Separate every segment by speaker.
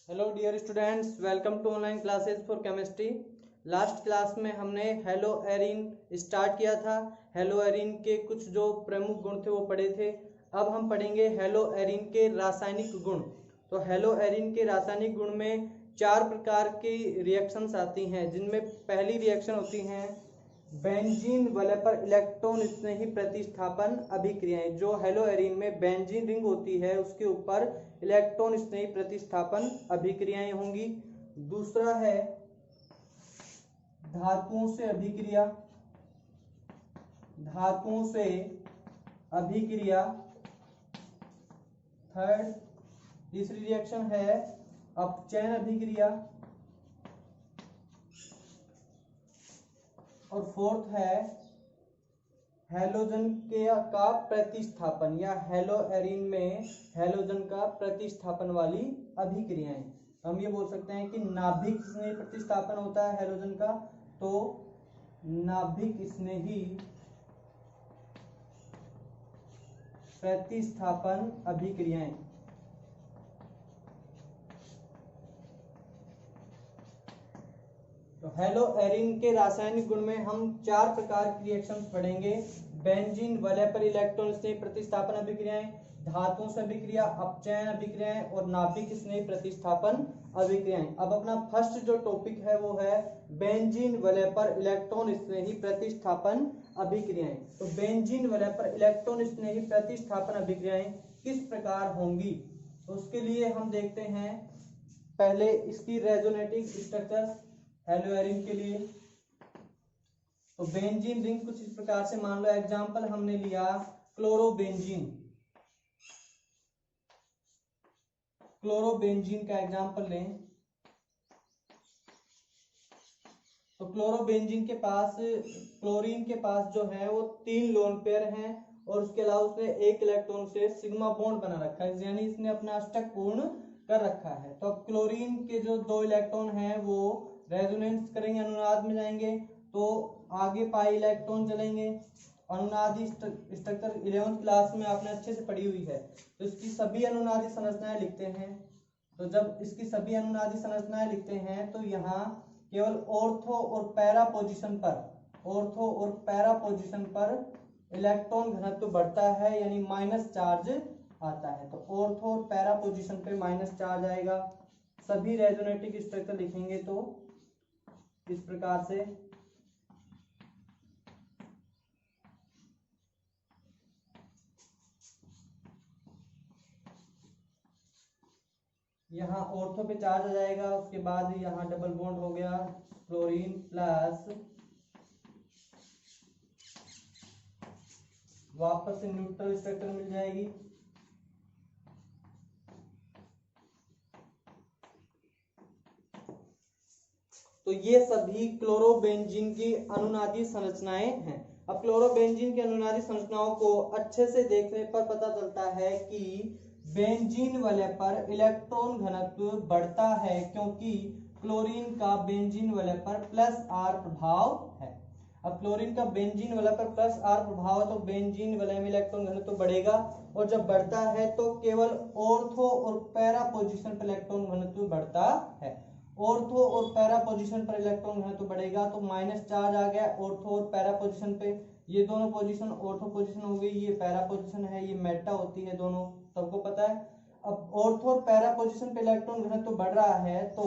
Speaker 1: Hello dear students, welcome to online classes for chemistry. Last class में हमने hello Erin start किया था। Hello Erin के कुछ जो प्रमुख गुण थे वो पढ़े थे। अब हम पढ़ेंगे हेलो एरिन के रासायनिक गुण। तो हेलो एरिन के रासायनिक गुण में 4 प्रकार की रिएक्शंस आती हैं, जिनमें पहली रिएक्शन होती हैं बेंजीन वलय इलेक्ट्रॉन स्नेही प्रतिस्थापन अभिक्रियाएं। जो हेलो एरिन में बेंजीन रिंग होती है उसके ऊपर इलेक्ट्रॉन स्नेही प्रतिस्थापन अभिक्रियाएं होंगी। दूसरा है धातुओं से अभिक्रिया, धातुओं से अभिक्रिया। थर्ड, तीसरी रिएक्शन है अपचयन अभिक्रिया। और फोर्थ है हैलोजन का प्रतिस्थापन या हेलो एरिन में हैलोजन का प्रतिस्थापन वाली अभिक्रियाएं। हम ये बोल सकते हैं कि नाभिक स्नेही प्रतिस्थापन होता है हैलोजन का, तो नाभिक स्नेही प्रतिस्थापन अभिक्रियाएं। तो हेलो एरिन के रासायनिक गुण में हम 4 प्रकार की रिएक्शंस पढ़ेंगे। बेंजीन वलय पर इलेक्ट्रॉन स्नेही प्रतिस्थापन अभिक्रियाएं, धातुओं से अभिक्रिया, अपचयन अभिक्रियाएं और नाभिक स्नेही प्रतिस्थापन अभिक्रियाएं। अब अपना फर्स्ट जो टॉपिक है वो है बेंजीन वलय पर इलेक्ट्रॉन स्नेही प्रतिस्थापन अभिक्रियाएं। तो बेंजीन वलय पर इलेक्ट्रॉन स्नेही प्रतिस्थापन अभिक्रियाएं किस प्रकार होंगी, तो उसके लिए हम देखते हैं पहले इसकी रेजोनेटिव स्ट्रक्चर हेलो एरिन के लिए। तो बेंजीन रिंग कुछ इस प्रकार से मान लो, एग्जांपल हमने लिया क्लोरोबेंजीन। क्लोरोबेंजीन का एग्जांपल लें तो क्लोरोबेंजीन के पास क्लोरीन के पास जो है वो 3 लोन पेयर हैं और उसके अलावा उसने एक इलेक्ट्रॉन से सिग्मा बॉन्ड बना रखा है, यानी इसने अपना अष्टक पूर्ण कर रखा है। तो अब क्लोरीन के जो 2 इलेक्ट्रॉन हैं वो रेजोनेंस करेंगे, अनुनाद में जाएंगे, तो आगे पाई इलेक्ट्रॉन चलेंगे। अनुनादी स्ट्रक्चर 11वीं क्लास में आपने अच्छे से पढ़ी हुई है। तो इसकी सभी अनुनादी संरचनाएं लिखते हैं। तो जब इसकी सभी अनुनादी संरचनाएं लिखते हैं तो यहाँ केवल ऑर्थो और पैरा पोजीशन पर इलेक्ट्रॉन घनत्व बढ़ता है, यानी माइनस चार्ज आता है। तो ऑर्थो और पैरा पोजीशन पे माइनस चार्ज आएगा। सभी रेजोनेटिव स्ट्रक्चर लिखेंगे तो इस प्रकार से यहाँ ऑर्थो पे चार्ज आ जाएगा, उसके बाद यहाँ डबल बॉन्ड हो गया क्लोरीन प्लस वापस से न्यूट्रल स्ट्रक्चर मिल जाएगी। तो ये सभी क्लोरोबेंजीन की अनुनादी संरचनाएं हैं। अब क्लोरोबेंजीन की अनुनादी संरचनाओं को अच्छे से देखने पर पता चलता है कि बेंजीन वलय पर इलेक्ट्रॉन घनत्व बढ़ता है, क्योंकि क्लोरीन का बेंजीन वलय पर प्लस आर प्रभाव है। अब क्लोरीन का बेंजीन वलय पर प्लस आर प्रभाव है तो बेंजीन वलय में इलेक्ट्रॉन घनत्व बढ़ेगा, और जब बढ़ता है तो केवल ऑर्थो और पैरा पोजीशन पर इलेक्ट्रॉन घनत्व बढ़ता है। ऑर्थो और पैरा पोजीशन पर इलेक्ट्रॉन घनत्व बढ़ेगा तो माइनस चार्ज आ गया ऑर्थो और पैरा पोजीशन पे। ये दोनों पोजीशन ऑर्थो पोजीशन हो गई, ये पैरा पोजीशन है, ये मेटा होती है दोनों, सबको पता है। अब ऑर्थो और पैरा पोजीशन पे इलेक्ट्रॉन घनत्व बढ़ रहा है तो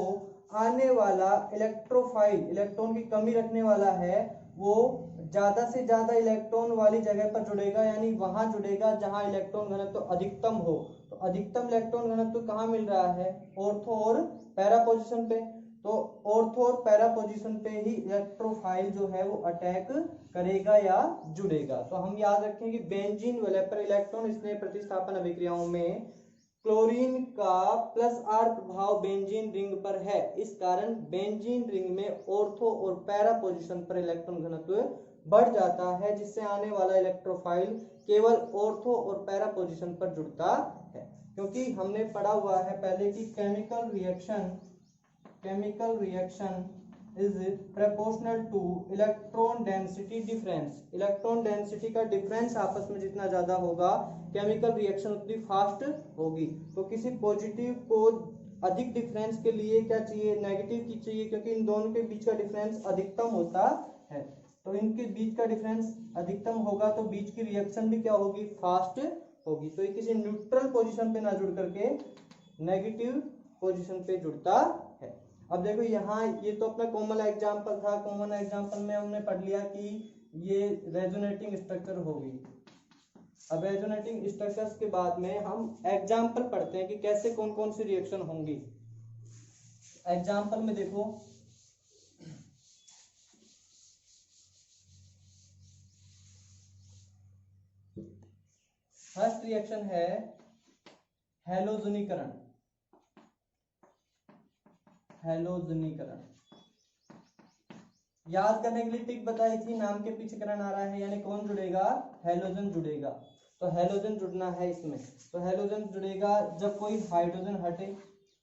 Speaker 1: आने वाला इलेक्ट्रोफाइल, इलेक्ट्रॉन की कमी रखने वाला है, वो ज्यादा से ज्यादा इलेक्ट्रॉन वाली जगह पर जुड़ेगा, यानी वहां जुड़ेगा जहां इलेक्ट्रॉन घनत्व अधिकतम हो। तो अधिकतम इलेक्ट्रॉन घनत्व कहाँ मिल रहा है, ऑर्थो और पैरा पोजीशन पे। तो ऑर्थो और पैरा पोजीशन पे ही इलेक्ट्रोफाइल जो है वो अटैक करेगा या जुड़ेगा। तो हम याद रखें कि बेंजीन वलय पर इलेक्ट्रॉन स्नेह प्रतिस्थापन अभिक्रियाओं में क्लोरीन का प्लस आर प्रभाव बेंजीन रिंग पर है। इस कारण बेंजीन रिंग में ऑर्थो और पैरा पोजीशन पर इलेक्ट्रॉन घनत्व बढ़ जाता है, जिससे आने वाला इलेक्ट्रोफाइल केवल ऑर्थो और पैरा पोजीशन पर जुड़ता है। क्योंकि हमने पढ़ा हुआ है पहले कि chemical reaction is proportional two electron density difference. Electron density का डिफरेंस आपस में जितना ज्यादा होगा केमिकल रिएक्शन उतनी फास्ट होगी। तो किसी पॉजिटिव को अधिक डिफरेंस के लिए क्या चाहिए, नेगेटिव की चाहिए, क्योंकि इन दोनों के बीच का डिफरेंस अधिकतम होता है। तो इनके बीच का डिफरेंस अधिकतम होगा तो बीच की रिएक्शन भी क्या होगी, फास्ट होगी। तो ये किसी न्यूट्रल पोजीशन पे ना जुड़ करके नेगेटिव पोजीशन पे जुड़ता है। अब देखो यहाँ ये तो अपना कॉमन एग्जांपल था, कॉमन एग्जांपल में हमने पढ़ लिया कि ये रेजोनेटिंग स्ट्रक्चर होगी। अब रेजोनेटिंग स्ट्रक्चर्स के बाद में हम एग्जांपल पढ़ते हैं कि कैसे कौन कौन सी रिएक्शन होंगी। एग्जांपल में देखो फर्स्ट रिएक्शन है हैलोजनीकरण। हैलोजनीकरण याद करने के लिए टिक बताई थी, नाम के पीछे करण आ रहा है यानी कौन जुड़ेगा, हैलोजन जुड़ेगा। तो हैलोजन जुड़ना है इसमें। तो हैलोजन जुड़ेगा जब कोई हाइड्रोजन हटे,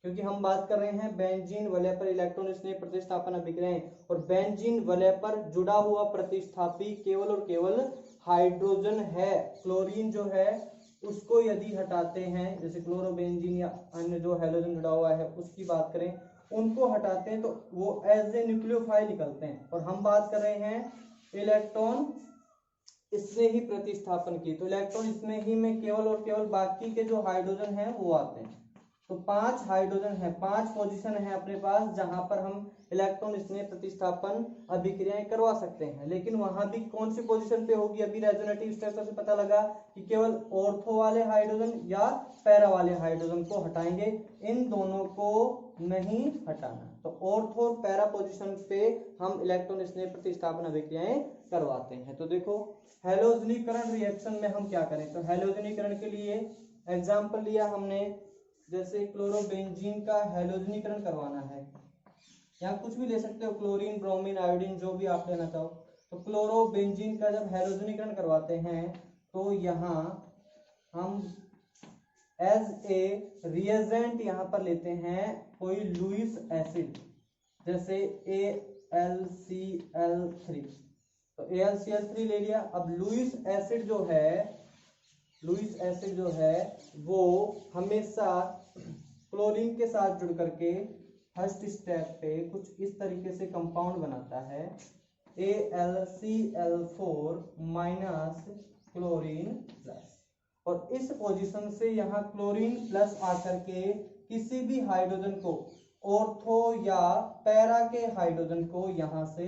Speaker 1: क्योंकि हम बात कर रहे हैं बेंजीन वलय पर इलेक्ट्रॉन स्नेह प्रतिस्थापन अभिक्रियाएं, और बेंजीन वलय पर जुड़ा हुआ प्रतिस्थापी केवल और केवल हाइड्रोजन है। क्लोरीन जो है उसको यदि हटाते हैं, जैसे क्लोरोबेंजीन या अन्य जो हैलोजन जुड़ा हुआ है उसकी बात करें, उनको हटाते हैं तो वो एज ए न्यूक्लियोफाइल निकलते हैं। और हम बात कर रहे हैं इलेक्ट्रॉन स्नेही प्रतिस्थापन की, तो इलेक्ट्रॉन स्नेही में केवल और केवल बाकी के जो हाइड्रोजन हैं वो आते हैं। तो 5 हाइड्रोजन है, 5 पोजीशन है अपने पास जहां पर हम इलेक्ट्रॉन स्नेह प्रतिस्थापन अभिक्रियाएं करवा सकते हैं। लेकिन वहां भी कौन सी पोजीशन पे होगी, अभी रेजोनेटिव स्ट्रक्चर से पता लगा कि केवल ऑर्थो वाले हाइड्रोजन या पैरा वाले हाइड्रोजन को हटाएंगे, इन दोनों को नहीं हटाना। तो ऑर्थो और पैरा पोजीशन पे हम इलेक्ट्रॉन स्नेह प्रतिस्थापन अभिक्रियाएं करवाते हैं। तो देखो हैलोजनीकरण रिएक्शन में हम क्या करें, तो हैलोजनीकरण के लिए एग्जाम्पल लिया हमने, जैसे क्लोरोबेंजीन का हैलोजनीकरण करवाना है, या कुछ भी ले सकते हो, क्लोरीन, ब्रोमीन, आयोडीन, जो भी आप लेना चाहो। तो क्लोरोबेंजीन का जब हैलोजनीकरण करवाते हैं तो यहाँ हम एज ए रिएजेंट यहाँ पर लेते हैं कोई लुईस एसिड, जैसे AlCl3। तो AlCl3 ले लिया। अब लुईस एसिड जो है वो हमेशा क्लोरीन के साथ जुड़ करके फर्स्ट स्टेप पे कुछ इस तरीके से कंपाउंड बनाता है, AlCl4 माइनस क्लोरीन प्लस। और इस पोजीशन से यहाँ क्लोरीन प्लस आकर के किसी भी हाइड्रोजन को, ऑर्थो या पैरा के हाइड्रोजन को यहाँ से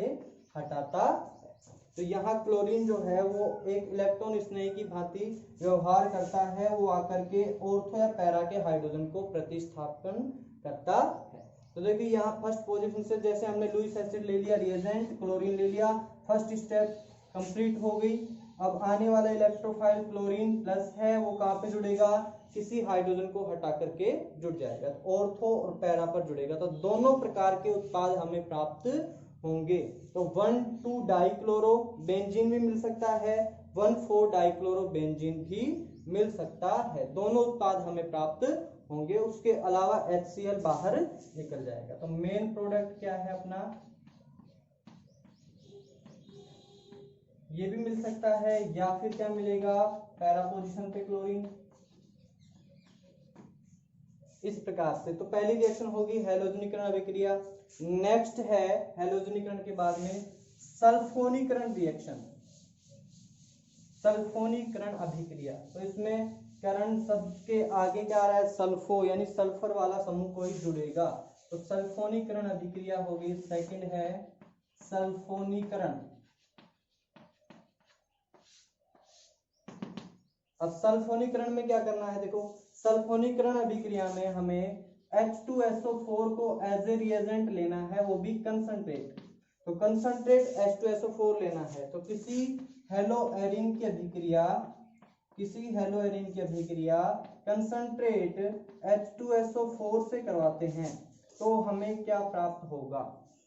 Speaker 1: हटाता है। तो यहाँ क्लोरीन जो है वो एक इलेक्ट्रॉन स्नेही की भांति व्यवहार करता है, वो आकर के ऑर्थो या पैरा के हाइड्रोजन को प्रतिस्थापन करता है। तो देखिए यहाँ फर्स्ट पोजीशन से जैसे हमने लुईस एसिड ले लिया रिएजेंट, क्लोरीन ले लिया, फर्स्ट स्टेप कंप्लीट हो गई। अब आने वाला इलेक्ट्रोफाइल क्लोरीन प्लस है, वो कहाँ पे जुड़ेगा, किसी हाइड्रोजन को हटा करके जुड़ जाएगा, तो ऑर्थो और पैरा पर जुड़ेगा। तो दोनों प्रकार के उत्पाद हमें प्राप्त होंगे। तो 1,2 डाइक्लोरोबेंजीन भी मिल सकता है, 1,4 डाइक्लोरोबेंजीन भी मिल सकता है, दोनों उत्पाद हमें प्राप्त होंगे। उसके अलावा HCl बाहर निकल जाएगा। तो मेन प्रोडक्ट क्या है अपना, ये भी मिल सकता है, या फिर क्या मिलेगा, पैरा पोजीशन पे क्लोरीन, इस प्रकार से। तो पहली रिएक्शन होगी हैलोजनीकरण अभिक्रिया। नेक्स्ट है हैलोजनीकरण के बाद में सल्फोनीकरण रिएक्शन, सल्फोनीकरण अभिक्रिया। तो इसमें करण शब्द के आगे क्या आ रहा है, सल्फो, यानी सल्फर वाला समूह कोई जुड़ेगा, तो सल्फोनीकरण अभिक्रिया होगी। सेकंड है सल्फोनीकरण। अब सल्फोनीकरण में क्या करना है, देखो सल्फोनीकरण अभिक्रिया में हमें H2SO4 को एज ए रिएजेंट लेना है, वो भी कंसंट्रेट। तो कंसंट्रेट H2SO4 लेना है। तो किसी हेलोएरिन की अभिक्रिया कंसंट्रेट H2SO4 से करवाते हैं तो हमें क्या प्राप्त होगा,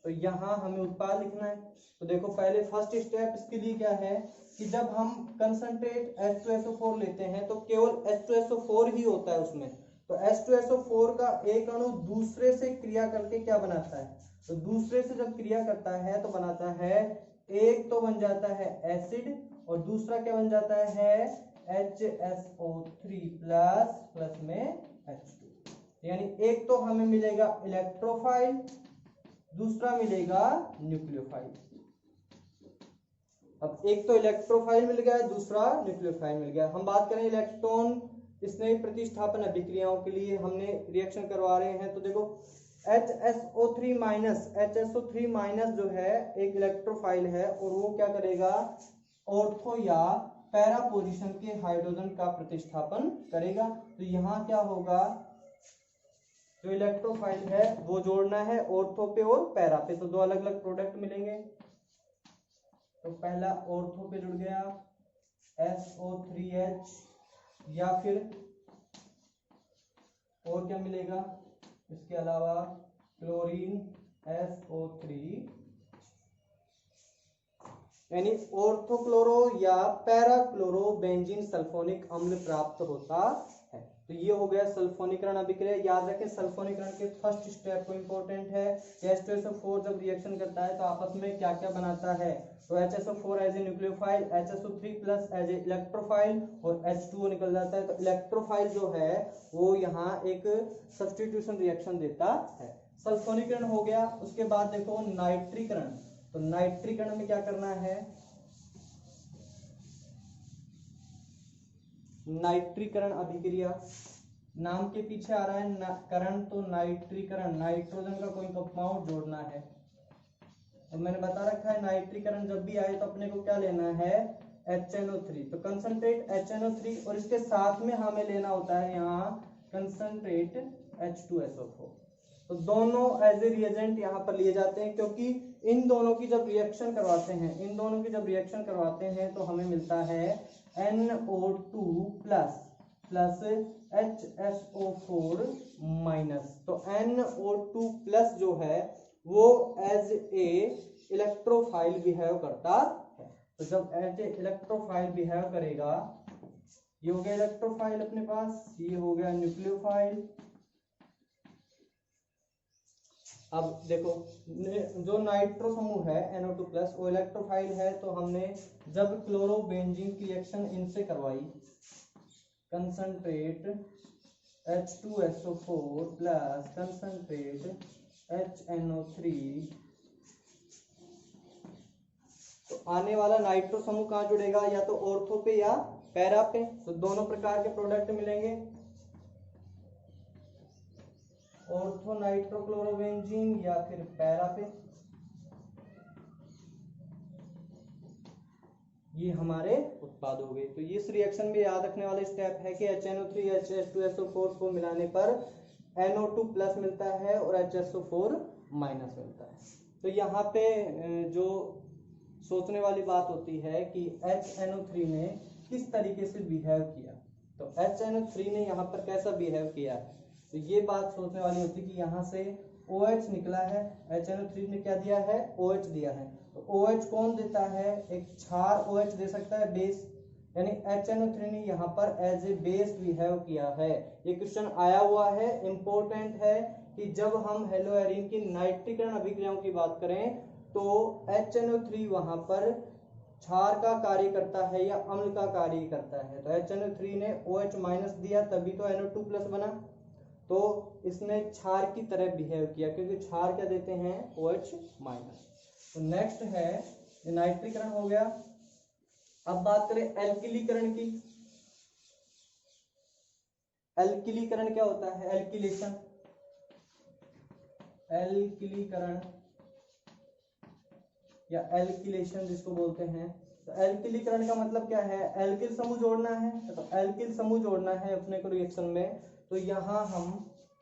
Speaker 1: तो यहाँ हमें उत्पाद लिखना है। तो देखो पहले फर्स्ट स्टेप इसके लिए क्या है कि जब हम कंसंट्रेट H2SO4 लेते हैं तो केवल H2SO4 ही होता है उसमें। तो H2SO4 का एक अणु दूसरे से क्रिया करके क्या बनाता है, तो दूसरे से जब क्रिया करता है तो बनाता है, एक तो बन जाता है एसिड और दूसरा क्या बन जाता है HSO3 प्लस में H2। यानी एक तो हमें मिलेगा इलेक्ट्रोफाइल, दूसरा मिलेगा न्यूक्लियोफाइल। अब एक तो इलेक्ट्रोफाइल मिल गया, दूसरा न्यूक्लियोफाइल मिल गया। हम बात करें इलेक्ट्रॉन स्नेह प्रतिस्थापन अभिक्रियाओं के लिए हमने रिएक्शन करवा रहे हैं, तो देखो HSO3 माइनस जो है एक इलेक्ट्रोफाइल है और वो क्या करेगा, ऑर्थो या पैरा पोजीशन के हाइड्रोजन का प्रतिस्थापन करेगा। तो यहाँ क्या होगा, जो इलेक्ट्रोफाइल है वो जोड़ना है ऑर्थो पे और पैरा पे, तो दो अलग अलग प्रोडक्ट मिलेंगे। तो पहला ऑर्थो पे जुड़ गया SO3H, या फिर और क्या मिलेगा इसके अलावा क्लोरीन SO3, यानी ऑर्थोक्लोरो या पैराक्लोरो बेंजीन सल्फोनिक अम्ल प्राप्त होता है। तो ये हो गया सल्फोनीकरण अभिक्रिया। याद रखें सल्फोनीकरण के फर्स्ट स्टेप को इंपॉर्टेंट है। H2SO4 जब रिएक्शन करता है तो आपस में क्या क्या बनाता है, तो HSO4 as a nucleophile, HSO3 plus as a electrophile और H2O निकल जाता है। तो इलेक्ट्रोफाइल जो है वो यहाँ एक सब्स्टिट्यूशन रिएक्शन देता है। सल्फोनीकरण हो गया। उसके बाद देखो नाइट्रीकरण, तो नाइट्रीकरण में क्या करना है, नाइट्रीकरण अभिक्रिया, नाम के पीछे आ रहा है करण, तो नाइट्रीकरण नाइट्रोजन का कोई कंपाउंड जोड़ना है। और मैंने बता रखा है नाइट्रीकरण जब भी आए तो अपने को क्या लेना है, HNO3, तो कंसंट्रेट HNO3 और इसके साथ में हमें लेना होता है यहाँ कंसंट्रेट H2SO4। तो दोनों एज ए रिएजेंट यहाँ पर लिए जाते हैं, क्योंकि इन दोनों की जब रिएक्शन करवाते हैं तो हमें मिलता है NO2 प्लस HSO4 माइनस। तो NO2 प्लस जो है वो एज ए इलेक्ट्रोफाइल बिहेव करता है। तो जब एज ए इलेक्ट्रोफाइल बिहेव करेगा, ये हो गया इलेक्ट्रोफाइल अपने पास, ये हो गया न्यूक्लियोफाइल। अब देखो जो नाइट्रो समूह है NO2 प्लस वो इलेक्ट्रोफाइल है, तो हमने जब क्लोरोबेंजीन की रिएक्शन इनसे करवाई, concentrate H2SO4 plus concentrate HNO3, तो आने वाला नाइट्रो समूह कहाँ जुड़ेगा, या तो ऑर्थो पे या पैरा पे। तो दोनों प्रकार के प्रोडक्ट मिलेंगे, ऑर्थो नाइट्रोक्लोरोबेंजीन या फिर पैरा पे। ये हमारे उत्पाद हो गए। तो इस रिएक्शन में याद रखने वाला स्टेप है कि HNO3 H2SO4 को मिलाने पर NO2 प्लस मिलता है और HSO4 माइनस मिलता है। तो यहाँ पे जो सोचने वाली बात होती है कि HNO3 ने किस तरीके से बिहेव किया, तो HNO3 ने यहाँ पर कैसा बिहेव किया, तो ये बात सोचने वाली होती है कि यहाँ से OH निकला है, HNO3 ने क्या दिया है, OH दिया है। तो OH कौन देता है, एक क्षार OH दे सकता है, बेस, यानी HNO3 ने यहाँ पर एज ए बेस बिहेव किया है। ये क्वेश्चन आया हुआ है, इंपॉर्टेंट है कि जब हम हेलोएरिन की नाइट्रीकरण अभिक्रियाओं की बात करें तो HNO3 वहां पर क्षार का कार्य करता है या अम्ल का कार्य करता है। तो HNO3 ने OH माइनस दिया तभी तो NO2 प्लस बना। तो इसने क्षार की तरह बिहेव किया, क्योंकि क्षार क्या देते हैं, OH माइनस। तो नेक्स्ट है नाइट्रीकरण हो गया। अब बात करें एल्किलीकरण की। एल्किलीकरण क्या होता है, एल्किलेशन, एल्किलीकरण या एल्किलेशन जिसको बोलते हैं। तो एल्किलीकरण का मतलब क्या है, एल्किल समूह जोड़ना है। तो एल्किल समूह जोड़ना है अपने को रिएक्शन में, तो यहाँ हम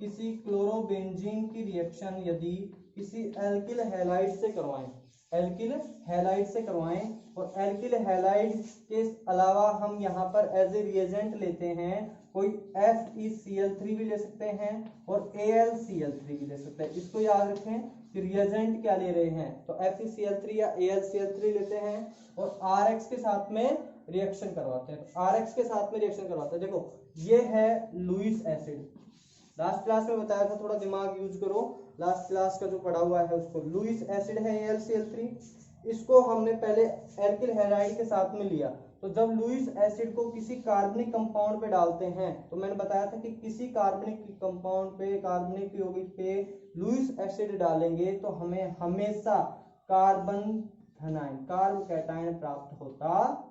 Speaker 1: किसी क्लोरोबेंजीन की रिएक्शन यदि किसी एल्किल हैलाइड से करवाएं, एल्किल हैलाइड से करवाएं, और एल्किल हैलाइड के अलावा हम यहाँ पर एज ए रिएजेंट लेते हैं कोई FeCl3 भी ले सकते हैं और AlCl3 भी ले सकते हैं। इसको याद रखें कि रिएजेंट क्या ले रहे हैं, तो FeCl3 या AlCl3 लेते हैं और RX के साथ में रिएक्शन करवाते हैं। तो RX के साथ में रिएक्शन करवाते हैं। देखो ये है लुईस एसिड, लास्ट क्लास में बताया था, थोड़ा दिमाग यूज करो, लास्ट क्लास का जो पढ़ा हुआ है उसको। लुईस एसिड है AlCl3, इसको हमने पहले एल्किल हैलाइड के साथ में लिया, तो जब लुईस एसिड को किसी कार्बनिक कंपाउंड पे डालते हैं, तो मैंने बताया था कि किसी कार्बनिक कंपाउंड पे, कार्बनिक यौगिक पे लुईस एसिड डालेंगे तो हमें हमेशा कार्बन धनायन, कार्ब कैटायन प्राप्त होता।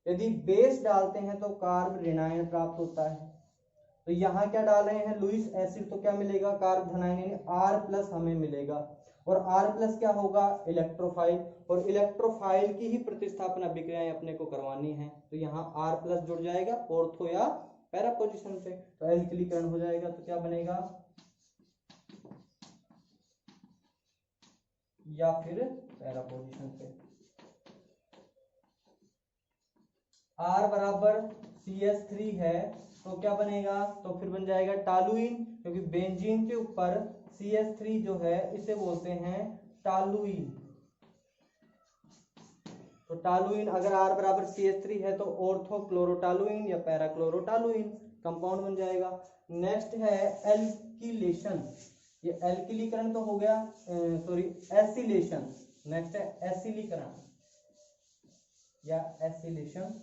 Speaker 1: यदि बेस डालते हैं तो कार्ब ऋणायन प्राप्त होता है। तो यहाँ क्या डाल रहे हैं, लुईस एसिड, तो क्या मिलेगा, कार्ब धनायन यानी R+ हमें मिलेगा। और R+ क्या होगा, इलेक्ट्रोफाइल, और इलेक्ट्रोफाइल की ही प्रतिस्थापन अभिक्रियाएं अपने को करवानी है। तो यहाँ R+ जुड़ जाएगा ऑर्थो या पैरा पोजीशन पे, तो एल्किलीकरण हो जाएगा। तो क्या बनेगा, या फिर पैरा पोजीशन पे। R बराबर CH3 है, तो क्या बनेगा, तो फिर बन जाएगा टालुइन, क्योंकि बेंजीन के ऊपर CH3 जो है इसे बोलते हैं टालुइन। तो टालुइन अगर R बराबर CH3 है तो ऑर्थो क्लोरोटालुइन या पैरा क्लोरोटालुइन कंपाउंड बन जाएगा। नेक्स्ट है एल्किलेशन, ये एल्किलीकरण तो हो गया, सॉरी एसिलेशन। नेक्स्ट है एसिलीकरण या एसिलेशन,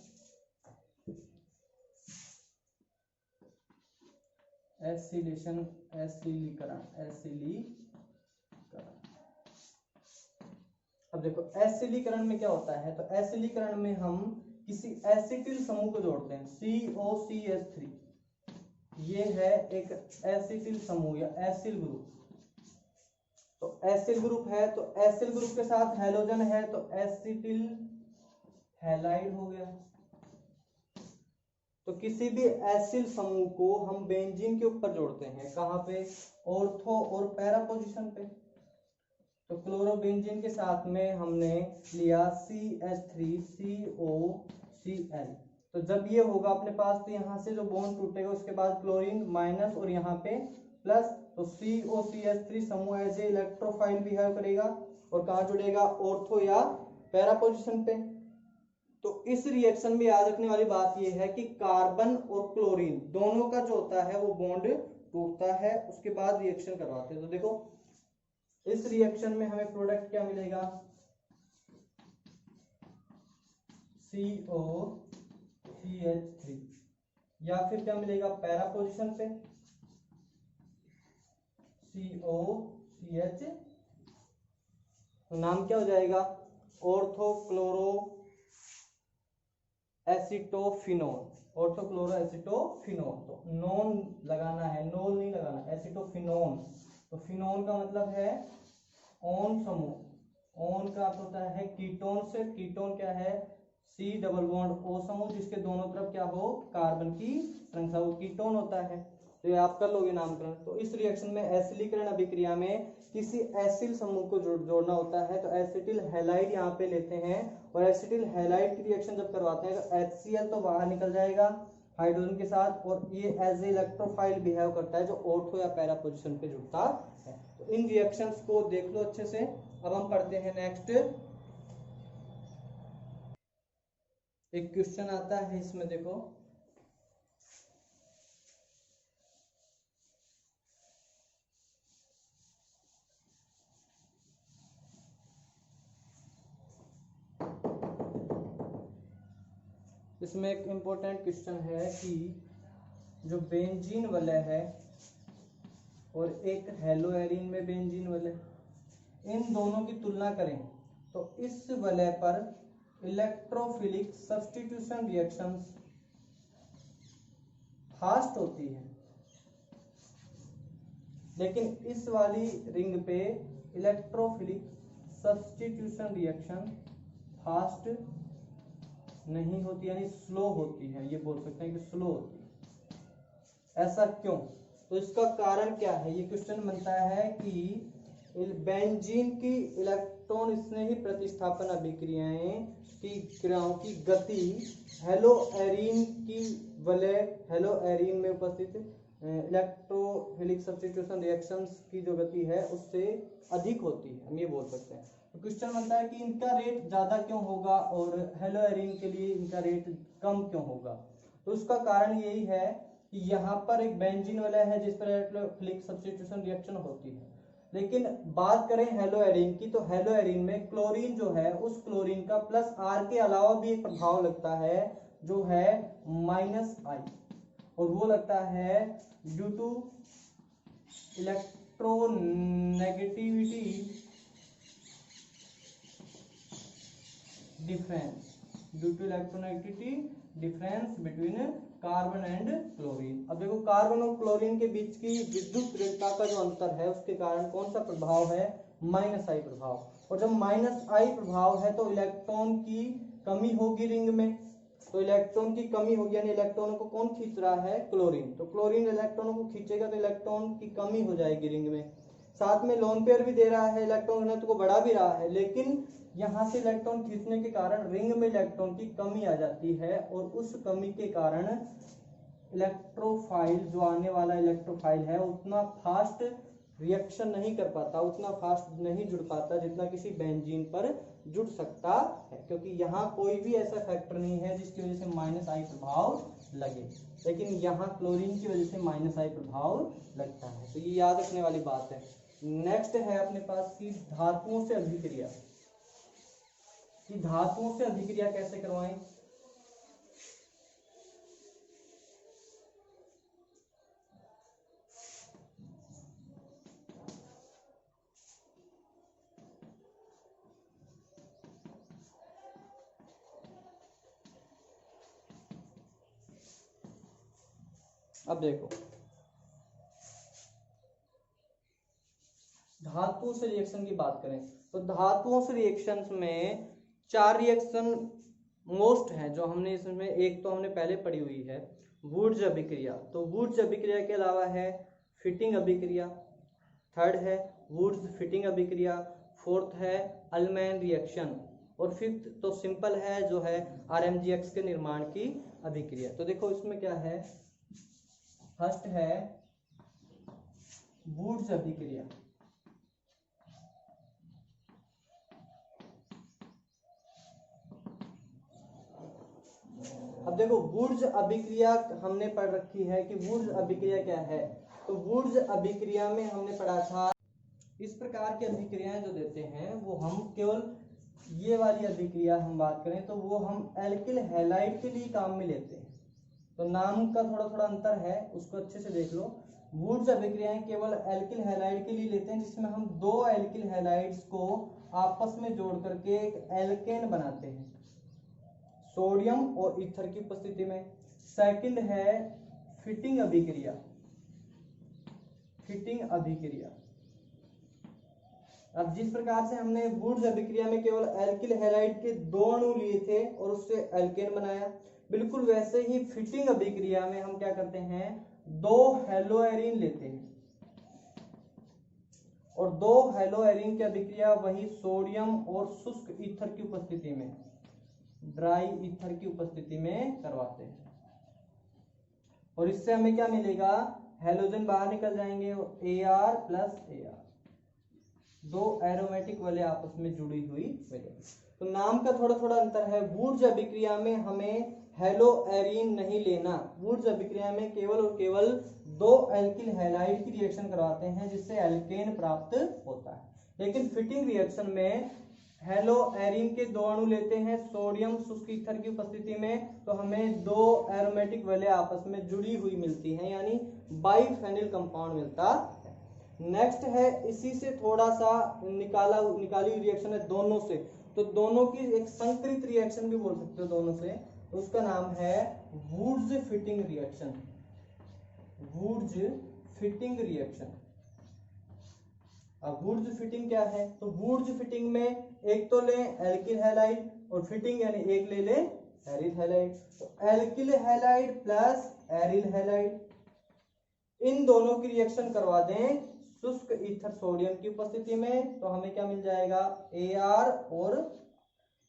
Speaker 1: एसिलेशन, एसिलीकरण, एसिलीकरण। अब देखो एसिलीकरण में क्या होता है, तो एसिलीकरण में हम किसी एसिटिल समूह को जोड़ते हैं, COCH3, ये है एक एसिटिल समूह या एसिल ग्रुप। तो एसिल ग्रुप है, तो एसिल ग्रुप के साथ हैलोजन है तो एसिटिल हैलाइड हो गया। तो किसी भी एसिल समूह को हम बेंजीन के ऊपर जोड़ते हैं, कहाँ पे, ऑर्थो और पैरा पोजीशन पे। तो क्लोरोबेंजीन के साथ में हमने लिया CH3COCl, तो जब ये होगा अपने पास, तो यहाँ से जो बॉन्ड टूटेगा उसके बाद क्लोरीन माइनस और यहाँ पे प्लस, तो COCH3 समूह एज ए इलेक्ट्रोफाइल बिहेव करेगा और कहाँ जुड़ेगा, ऑर्थो या पैरा पोजीशन पे। तो इस रिएक्शन में याद रखने वाली बात यह है कि कार्बन और क्लोरीन दोनों का जो होता है वो बॉन्ड टूटता है, उसके बाद रिएक्शन करवाते हैं। तो देखो इस रिएक्शन में हमें प्रोडक्ट क्या मिलेगा, COCH3, या फिर क्या मिलेगा पैरा पोजीशन पे COCH, नाम क्या हो जाएगा, ऑर्थो क्लोरो एसिटोफिनोन, ऑर्थोक्लोरो एसिटोफिनोन। तो नॉन लगाना है, नोल नहीं लगाना, एसिटोफिनोन। तो फिनोन का मतलब है ऑन समूह, ऑन का अर्थ होता है कीटोन से, कीटोन क्या है, C डबल बॉन्ड O समूह जिसके दोनों तरफ क्या हो, कार्बन की श्रृंखला, वो कीटोन होता है। तो ये आप कर लोगे नामकरण। तो इस रिएक्शन में एसिलीकरण अभिक्रिया में किसी एसिल समूह को जोड़ना होता है, तो एसिटिल हैलाइड यहाँ पे लेते हैं, और एसिटिल हैलाइड की रिएक्शन जब करवाते हैं तो HCl तो बाहर निकल जाएगा हाइड्रोजन के साथ, और ये एज ए इलेक्ट्रोफाइल बिहेव करता है जो ऑर्थो या पैरा पोजीशन पे जुड़ता है। तो इन रिएक्शंस को देख लो अच्छे से। अब हम पढ़ते हैं नेक्स्ट, एक क्वेश्चन आता है इसमें, देखो इसमें एक इम्पोर्टेंट क्वेश्चन है कि जो बेंजीन वलय है और एक हेलोएरिन में बेंजीन वलय, इन दोनों की तुलना करें तो इस वलय पर इलेक्ट्रोफिलिक सब्स्टिट्यूशन रिएक्शंस फास्ट होती है, लेकिन इस वाली रिंग पे इलेक्ट्रोफिलिक सब्स्टिट्यूशन रिएक्शन फास्ट नहीं होती, यानी स्लो होती है, ये बोल सकते हैं कि स्लो होती है। ऐसा क्यों, तो इसका कारण क्या है, ये क्वेश्चन बनता है कि बेंजीन की इलेक्ट्रॉन स्नेही प्रतिस्थापन अभिक्रियाएं की क्रियाओं की गति हेलोएरिन की वलय, हेलोएरिन में उपस्थित इलेक्ट्रोफिलिक सब्स्टिट्यूशन रिएक्शंस की जो गति है उससे अधिक होती है, हम ये बोल सकते हैं। तो क्वेश्चन बनता है कि इनका रेट ज्यादा क्यों होगा और हेलोएरिन के लिए इनका रेट कम क्यों होगा। तो उसका कारण यही है कि यहाँ पर एक बेंजीन वलय है जिस पर इलेक्ट्रोफिलिक सब्स्टिट्यूशन रिएक्शन होती है, लेकिन बात करें हेलो एरिन की, तो हेलो एरिन में क्लोरीन जो है उस क्लोरीन का प्लस आर के अलावा भी एक प्रभाव लगता है जो है माइनस आई, और वो लगता है due to electronegativity difference, due to electronegativity difference between carbon and chlorine. अब देखो कार्बन और क्लोरीन के बीच की विद्युत दृढ़ता का जो अंतर है उसके कारण कौन सा प्रभाव है, माइनस आई प्रभाव। और जब माइनस आई प्रभाव है तो इलेक्ट्रॉन की कमी होगी रिंग में, तो इलेक्ट्रॉन की कमी होगी, यानी इलेक्ट्रॉनों को कौन खींच रहा है, क्लोरीन, तो क्लोरीन इलेक्ट्रॉनों को खींचेगा तो इलेक्ट्रॉन की कमी हो जाएगी रिंग में। साथ में लोन पेयर भी दे रहा है, इलेक्ट्रॉन घनत्व को बढ़ा भी रहा है, लेकिन यहां से इलेक्ट्रॉन खींचने के कारण रिंग में इलेक्ट्रॉन की कमी आ जाती है, और उस कमी के कारण इलेक्ट्रोफाइल, जो आने वाला इलेक्ट्रोफाइल है, उतना फास्ट रिएक्शन नहीं कर पाता, उतना फास्ट नहीं जुड़ पाता जितना किसी बेंजीन पर जुड़ सकता है, क्योंकि यहाँ कोई भी ऐसा फैक्टर नहीं है जिसकी वजह से माइनस आई प्रभाव लगे, लेकिन यहाँ क्लोरीन की वजह से माइनस आई प्रभाव लगता है। तो ये याद रखने वाली बात है। नेक्स्ट है अपने पास की धातुओं से अभिक्रिया, कि धातुओं से अभिक्रिया कैसे करवाएं। अब देखो धातुओं से रिएक्शन की बात करें तो धातुओं से रिएक्शंस में 4 रिएक्शन मोस्ट है जो हमने इसमें, एक तो हमने पहले पढ़ी हुई है वुड्स अभिक्रिया, तो वुड्स अभिक्रिया के अलावा है फिटिंग अभिक्रिया, थर्ड है वुड्स फिटिंग अभिक्रिया, फोर्थ है अल्मैन रिएक्शन, और फिफ्थ तो सिंपल है जो है RMGX के निर्माण की अभिक्रिया। तो देखो इसमें क्या है, फर्स्ट है वुड्स अभिक्रिया। अब देखो वुड्स अभिक्रिया हमने पढ़ रखी है कि वुड्स अभिक्रिया क्या है, तो वुड्स अभिक्रिया में हमने पढ़ा था इस प्रकार की अभिक्रियाएं जो देते हैं वो हम केवल ये वाली अभिक्रिया हम बात करें तो वो हम एल्किल हैलाइड के लिए काम में लेते हैं, तो नाम का थोड़ा थोड़ा अंतर है, उसको अच्छे से देख लो। वुड्स अभिक्रियाएं केवल एल्किल हैलाइड के लिए लेते हैं जिसमें हम 2 एल्किल हैलाइड्स को आपस में जोड़ करके एक एल्केन बनाते हैं सोडियम और ईथर की उपस्थिति में। सेकंड है फिटिंग अभिक्रिया, फिटिंग अभिक्रिया। अब जिस प्रकार से हमने वुड्स अभिक्रिया में केवल एल्किल हैलाइड के 2 अणु लिए थे और उससे एल्केन बनाया, बिल्कुल वैसे ही फिटिंग अभिक्रिया में हम क्या करते हैं 2 हेलोएरिन लेते हैं, और 2 हेलोएरिन की अभिक्रिया वही सोडियम और शुष्क ईथर की उपस्थिति में, ड्राई ईथर की उपस्थिति में करवाते हैं, और इससे हमें क्या मिलेगा, हेलोजन बाहर निकल जाएंगे, Ar प्लस Ar, 2 एरोमेटिक वाले आपस में जुड़ी हुई मिलेगी। तो नाम का थोड़ा थोड़ा अंतर है, वुड्स अभिक्रिया में हमें हेलोएरिन नहीं लेना, वुड्स अभिक्रिया में केवल और केवल 2 एल्किल हैलाइड की रिएक्शन करवाते हैं जिससे एल्केन प्राप्त होता है, लेकिन फिटिंग रिएक्शन में हेलोएरिन के 2 अणु लेते हैं सोडियम शुष्क ईथर की उपस्थिति में, तो हमें 2 एरोमेटिक वाले आपस में जुड़ी हुई मिलती हैं, यानी बाइफेनिल कंपाउंड मिलता है। नेक्स्ट है इसी से थोड़ा सा निकाली हुई रिएक्शन है दोनों से, तो दोनों की एक संकरित रिएक्शन भी बोल सकते हो दोनों से, तो उसका नाम है Wurtz Fittig reaction, Wurtz Fittig reaction. अब वुड्स फिटिंग क्या है, तो वुड्स फिटिंग में एक तो ले एल्किल हैलाइड और फिटिंग यानी एक ले एरिल हैलाइड, तो alkyl halide plus aryl halide इन दोनों की रिएक्शन करवा दें शुष्क ईथर सोडियम की उपस्थिति में, तो हमें क्या मिल जाएगा Ar, और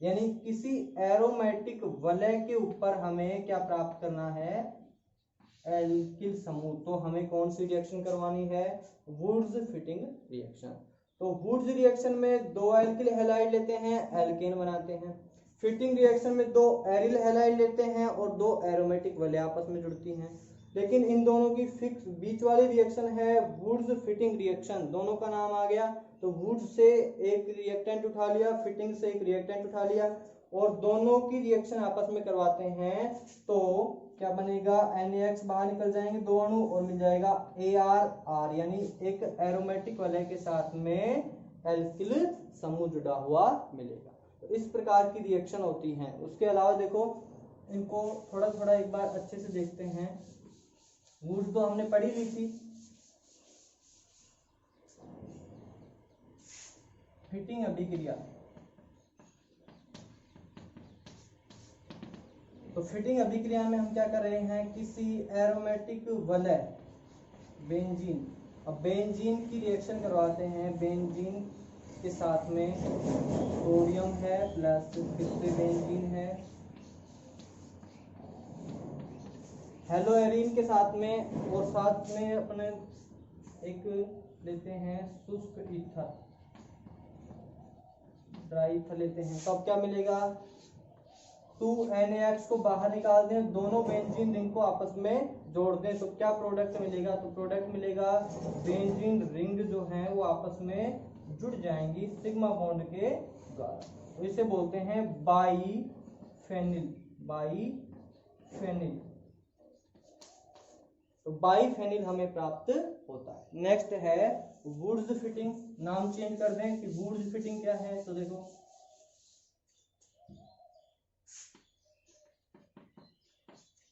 Speaker 1: यानी किसी एरोमेटिक वलय के ऊपर हमें क्या प्राप्त करना है, एल्किल समूह, तो हमें कौन सी रिएक्शन करवानी है, वुड्स फिटिंग रिएक्शन। तो वुड्स रिएक्शन में 2 एल्किल हैलाइड लेते हैं, एल्केन बनाते हैं, फिटिंग रिएक्शन में 2 एरिल हैलाइड लेते हैं और 2 एरोमेटिक वलय आपस में जुड़ती हैं। लेकिन इन दोनों की फिक्स बीच वाली रिएक्शन है वुड्स फिटिंग रिएक्शन, दोनों का नाम आ गया। तो वुड्स से एक रिएक्टेंट उठा लिया, फिटिंग से एक रिएक्टेंट उठा लिया और दोनों की रिएक्शन आपस में करवाते हैं तो क्या बनेगा, NaX बाहर निकल जाएंगे दो अणु और मिल जाएगा ArR, यानी एक एरोमेटिक वलय के साथ में एल्किल समूह जुड़ा हुआ मिलेगा। तो इस प्रकार की रिएक्शन होती है। उसके अलावा देखो इनको थोड़ा थोड़ा एक बार अच्छे से देखते हैं। वुड्स तो हमने पढ़ी ली थी। फिटिंग अभिक्रिया, तो फिटिंग अभिक्रिया में हम क्या कर रहे हैं, किसी एरोमेटिक वलय बेंजीन, अब बेंजीन की रिएक्शन करवाते हैं। बेंजीन के साथ में सोडियम है प्लस किससे बेंजीन है, हेलोएरिन के साथ में, और साथ में अपने एक लेते हैं शुष्क ईथर, ड्राई ईथर लेते हैं। तो अब क्या मिलेगा, 2NaX को बाहर निकाल दें, दोनों बेंजीन रिंग को आपस में जोड़ दें तो क्या प्रोडक्ट मिलेगा, तो प्रोडक्ट मिलेगा बेंजीन रिंग जो है वो आपस में जुड़ जाएंगी सिग्मा बॉन्ड के द्वारा। तो इसे बोलते हैं बाईफेनिल, बाईफेनिल। तो बाईफेनिल हमें प्राप्त होता है। नेक्स्ट है वुड्स फिटिंग, नाम चेंज कर दें कि वुड्स फिटिंग क्या है। तो देखो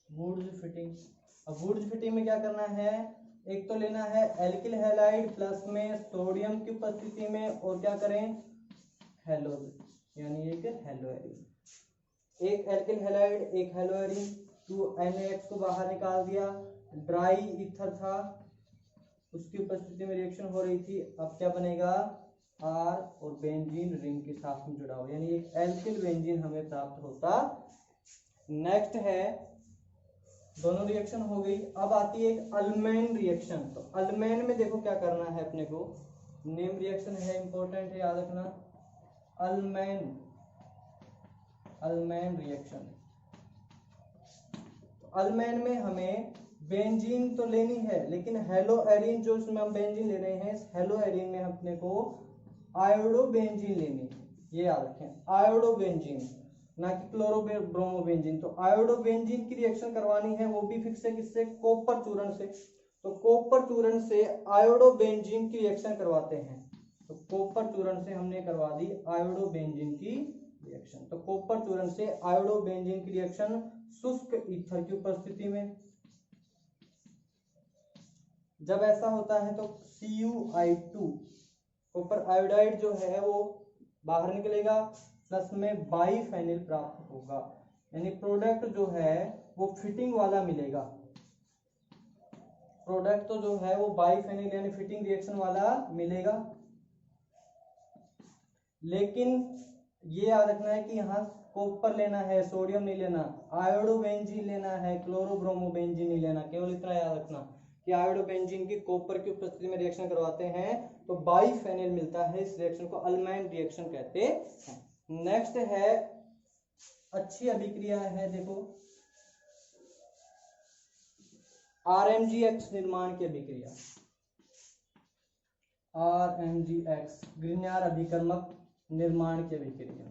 Speaker 1: वुड्स फिटिंग, अब वुड्स फिटिंग में क्या करना है, एक तो लेना है एल्किल हैलाइड प्लस में सोडियम की उपस्थिति में और क्या करें हेलोजन, यानी एक हेलोएरिन, एक एल्किल हैलाइड एक हेलोएरिन, 2NaX को बाहर निकाल दिया, ड्राई ईथर था उसकी उपस्थिति में रिएक्शन हो रही थी। अब क्या बनेगा, R और बेंजीन रिंग के साथ में जुड़ा हुआ, यानी एक एल्किल बेंजीन हमें प्राप्त होता। नेक्स्ट है, दोनों रिएक्शन हो गई, अब आती है एक अल्मेन रिएक्शन। तो अल्मेन में देखो क्या करना है अपने को, नेम रिएक्शन है इंपॉर्टेंट है याद रखना, अल्मेन, अल्मेन रिएक्शन। तो अल्मेन में हमें बेंजीन तो लेनी है लेकिन हेलोएरिन जो इसमें हम बेंजीन ले रहे हैं, इस हेलोएरिन में अपने को आयोडोबेंजीन लेनी है, ये याद रखें आयोडोबेंजीन, ना कि क्लोरोब्रोमोबेंजीन। तो आयोडोबेंजीन की रिएक्शन करवानी है, वो भी फिक्स है किससे, कॉपर चूर्ण से। तो कॉपर चूर्ण से आयोडोबेंजीन की रिएक्शन करवाते हैं। तो कॉपर चूर्ण से हमने करवा दी आयोडोबेंजीन की रिएक्शन। तो कॉपर चूर्ण से आयोडोबेंजीन की रिएक्शन शुष्क ईथर की उपस्थिति में। जब ऐसा होता है तो CuI2 कॉपर आयोडाइड जो है वो बाहर निकलेगा, प्लस में बाईफेनिल प्राप्त होगा, यानी प्रोडक्ट जो है वो फिटिंग वाला मिलेगा। प्रोडक्ट तो जो है वो बाईफेनिल यानी फिटिंग रिएक्शन वाला मिलेगा। लेकिन ये याद रखना है कि यहाँ कॉपर लेना है, सोडियम नहीं लेना, आयोडोबेंजीन लेना है, क्लोरोब्रोमोबेंजीन नहीं लेना। केवल इतना याद रखना कि आयोडोबेंजीन की कॉपर की उपस्थिति में रिएक्शन करवाते हैं तो बाईफेनिल मिलता है। इस रिएक्शन को अल्माइन रिएक्शन कहते हैं। नेक्स्ट है अच्छी अभिक्रिया है, देखो RMGX निर्माण की अभिक्रिया, RMGX ग्रिग्नार अभिकर्मक निर्माण की अभिक्रिया।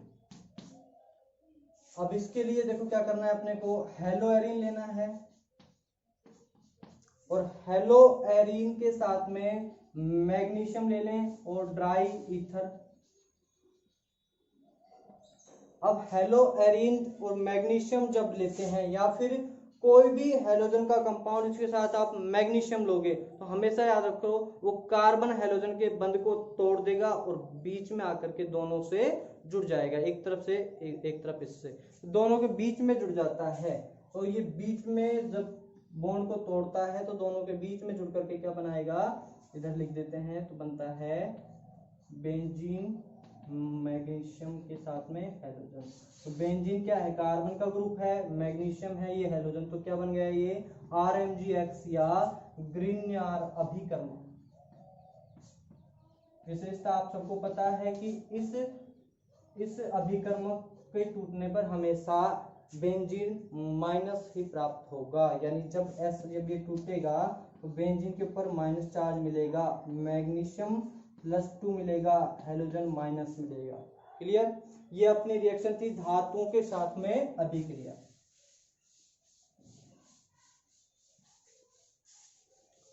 Speaker 1: अब इसके लिए देखो क्या करना है, अपने को हेलोएरिन लेना है और हेलोएरिन के साथ में मैग्नीशियम ले लें और ड्राई ईथर। अब हेलोएरिन और मैग्नीशियम जब लेते हैं या फिर कोई भी हेलोजन का कंपाउंड इसके साथ आप मैग्नीशियम लोगे तो हमेशा याद रखो वो कार्बन हेलोजन के बंध को तोड़ देगा और बीच में आकर के दोनों से जुड़ जाएगा, एक तरफ से एक तरफ इससे, दोनों के बीच में जुड़ जाता है। तो ये बीच में जब बॉन्ड को तोड़ता है तो दोनों के बीच में जुड़ करके क्या बनाएगा, इधर लिख देते हैं, तो बनता है बेंजीन मैग्नीशियम के साथ में हेलोजन। तो बेंजीन क्या है, कार्बन का ग्रुप है, मैग्नीशियम है, ये हेलोजन, तो क्या बन गया ये RMGX या ग्रिग्नार अभिकर्मक। विशेषता आप सबको पता है कि इस अभिकर्मक के टूटने पर हमेशा बेंजीन माइनस ही प्राप्त होगा, यानी जब ये टूटेगा तो बेंजीन के ऊपर माइनस चार्ज मिलेगा, मैग्नीशियम +2 मिलेगा, हेलोजन माइनस मिलेगा। क्लियर? ये अपनी रिएक्शन थी धातुओं के साथ में अभिक्रिया।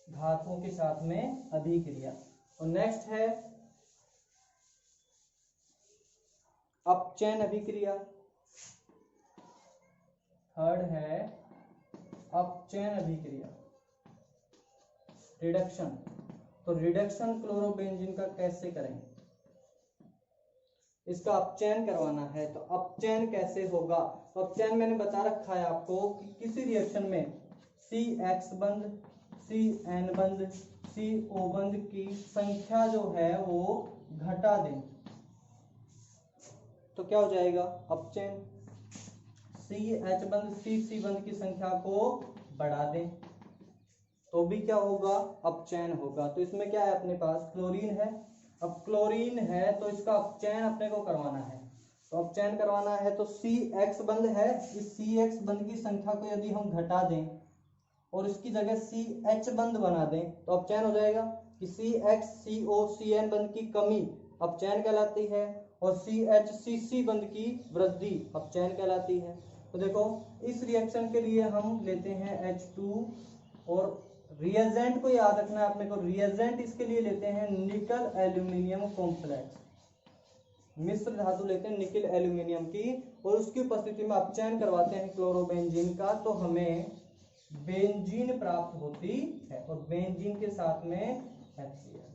Speaker 1: धातुओं के साथ में अभिक्रिया। और नेक्स्ट है अपचयन अभिक्रिया। थर्ड है अपचयन अभिक्रिया, रिडक्शन। तो रिडक्शन क्लोरोबेंजीन का कैसे करेंगे? इसका अपचयन करवाना है, तो अपचयन कैसे होगा? तो अपचयन मैंने बता रखा है आपको कि किसी रिएक्शन में CX बंध, CN बंध, CO बंध की संख्या जो है वो घटा दें तो क्या हो जाएगा? अपचयन। CH बंध, CC बंध की संख्या को बढ़ा दें तो भी क्या होगा? अपचयन होगा। तो इसमें क्या है अपने पास? क्लोरीन है। अब क्लोरीन है तो इसका अपचयन अपने को करवाना है, तो अपचयन करवाना है तो CX बंध है, इस CX बंध की संख्या को यदि हम घटा दें और इसकी जगह CH बंध बना दें तो अपचयन हो जाएगा कि CX CO CN बंध की कमी अपचयन कहलाती है और CH CC बंध की वृद्धि अपचयन कहलाती है। तो देखो इस रिएक्शन के लिए हम लेते हैं H2 और रिएजेंट को याद रखना है अपने को, रिएजेंट इसके लिए लेते हैं निकल एल्यूमिनियम कॉम्प्लेक्स। मिश्र धातु लेते हैं निकल एल्यूमिनियम की और उसकी उपस्थिति में अपचयन करवाते हैं क्लोरोबेंजीन का, तो हमें बेंजीन प्राप्त होती है और बेंजीन के साथ में HCl,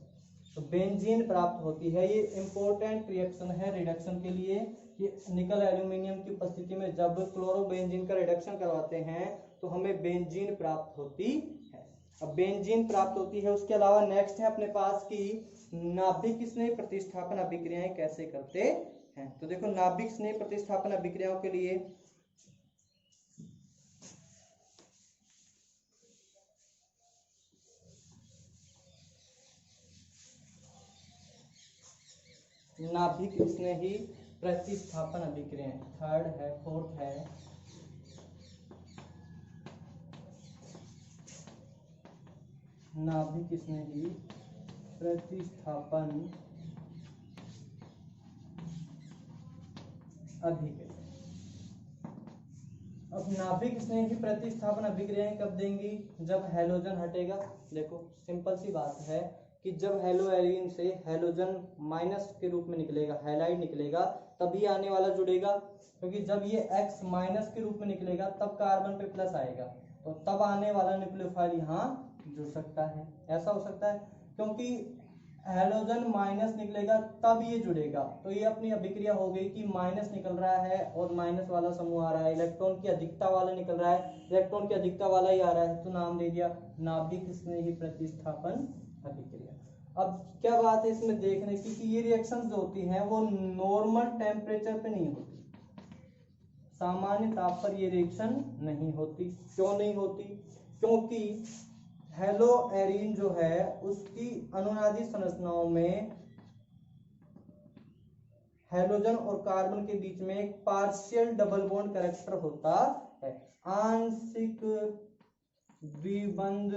Speaker 1: तो बेंजीन प्राप्त होती है। ये इंपॉर्टेंट रिएक्शन है रिडक्शन के लिए कि निकल एल्यूमिनियम की उपस्थिति में जब क्लोरोबेंजीन का रिडक्शन करवाते हैं तो हमें बेंजीन प्राप्त होती है। अब बेंजीन प्राप्त होती है, उसके अलावा नेक्स्ट है अपने पास की नाभिक स्नेह प्रतिस्थापन अभिक्रियाएं कैसे करते हैं। तो देखो नाभिक स्नेह प्रतिस्थापन अभिक्रियाओं के लिए नाभिक स्नेही प्रतिस्थापन अभिक्रियाएं, थर्ड है, फोर्थ है नाभिक स्नेही प्रतिस्थापन अभिक्रिया। अब नाभिक स्नेही प्रतिस्थापन अभिक्रियाएं कब देंगी? जब हैलोजन हटेगा। देखो सिंपल सी बात है कि जब हेलो एरिन से हैलोजन माइनस के रूप में निकलेगा, हैलाइड निकलेगा, तभी आने वाला जुड़ेगा, क्योंकि जब ये X माइनस के रूप में निकलेगा तब कार्बन पे प्लस आएगा, तो तब आने वाला न्यूक्लियोफाइल यहाँ जुड़ सकता है। ऐसा हो सकता है क्योंकि हैलोजन माइनस निकलेगा तब ये जुड़ेगा, तो ये अपनी अभिक्रिया हो गई कि माइनस निकल रहा है और माइनस वाला समूह आ रहा है, इलेक्ट्रॉन की अधिकता वाला निकल रहा है, इलेक्ट्रॉन की अधिकता वाला ही आ रहा है, तो नाम दे दिया नाभिक स्नेही प्रतिस्थापन अभिक्रिया। अब क्या बात है इसमें देखने की कि ये रिएक्शंस जो होती हैं वो नॉर्मल टेम्परेचर पे नहीं होती, सामान्य ताप पर ये रिएक्शन नहीं होती। क्यों नहीं होती? क्योंकि हेलो एरीन जो है उसकी अनुनादी संरचनाओं में हैलोजन और कार्बन के बीच में एक पार्शियल डबल बॉन्ड कैरेक्टर होता है, आंशिक द्विबंध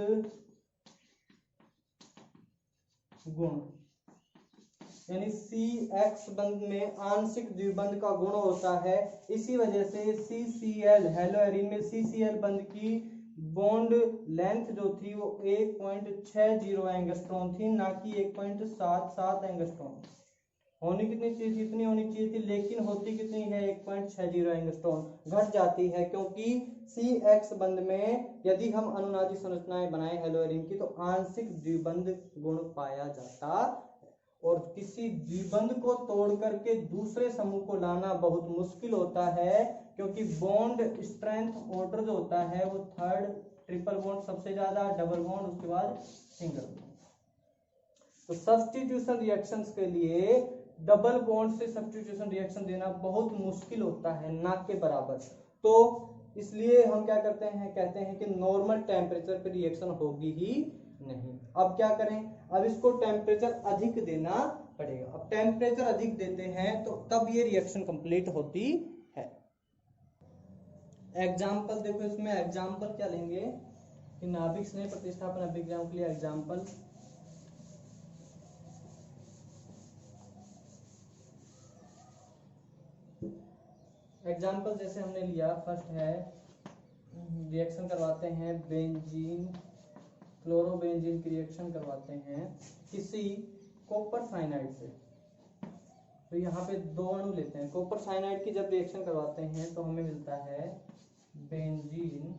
Speaker 1: गुण, यानी CX बंध में आंशिक द्विबंध का गुण होता है। इसी वजह से CCl हेलो एरीन में CCl बंध की बॉन्ड लेंथ जो थी वो 1.60 एंगस्ट्रॉन थी, ना कि 1.77 एंगस्ट्रॉन। होनी कितनी चाहिए थी? इतनी होनी चाहिए थी, लेकिन होती कितनी है? 1.60 एंगस्ट्रॉन। घट जाती है क्योंकि CX बंध में यदि हम अनुनादी संरचनाएं बनाएं हेलो एरीन की तो आंशिक द्विबंध गुण पाया जाता है, और किसी द्विबंध को तोड़ करके दूसरे समूह को लाना बहुत मुश्किल होता है, क्योंकि बॉन्ड स्ट्रेंथ ऑर्डर जो होता है वो थर्ड, ट्रिपल बॉन्ड सबसे ज्यादा, डबल बॉन्ड, उसके बाद सिंगल बॉन्ड। तो सब्स्टिट्यूशन रिएक्शंस के लिए डबल बॉन्ड से सब्स्टिट्यूशन रिएक्शन देना बहुत मुश्किल होता है, ना के बराबर। तो इसलिए हम क्या करते हैं, कहते हैं कि नॉर्मल टेम्परेचर पे रिएक्शन होगी ही नहीं। अब क्या करें? अब इसको टेम्परेचर अधिक देना पड़ेगा। अब टेम्परेचर अधिक देते हैं तो तब ये रिएक्शन कंप्लीट होती है। एग्जाम्पल देखो, इसमें एग्जाम्पल क्या लेंगे कि नाभिक स्नेह प्रतिस्थापन अभिक्रियाओं के लिए एग्जाम्पल। एग्जाम्पल जैसे हमने लिया, फर्स्ट है रिएक्शन करवाते हैं बेंजीन क्लोरोबेंजीन की रिएक्शन करवाते हैं किसी कॉपर साइनाइड से। तो यहाँ पे दो अणु लेते हैं, कॉपर साइनाइड की जब रिएक्शन करवाते हैं तो हमें मिलता है बेंजीन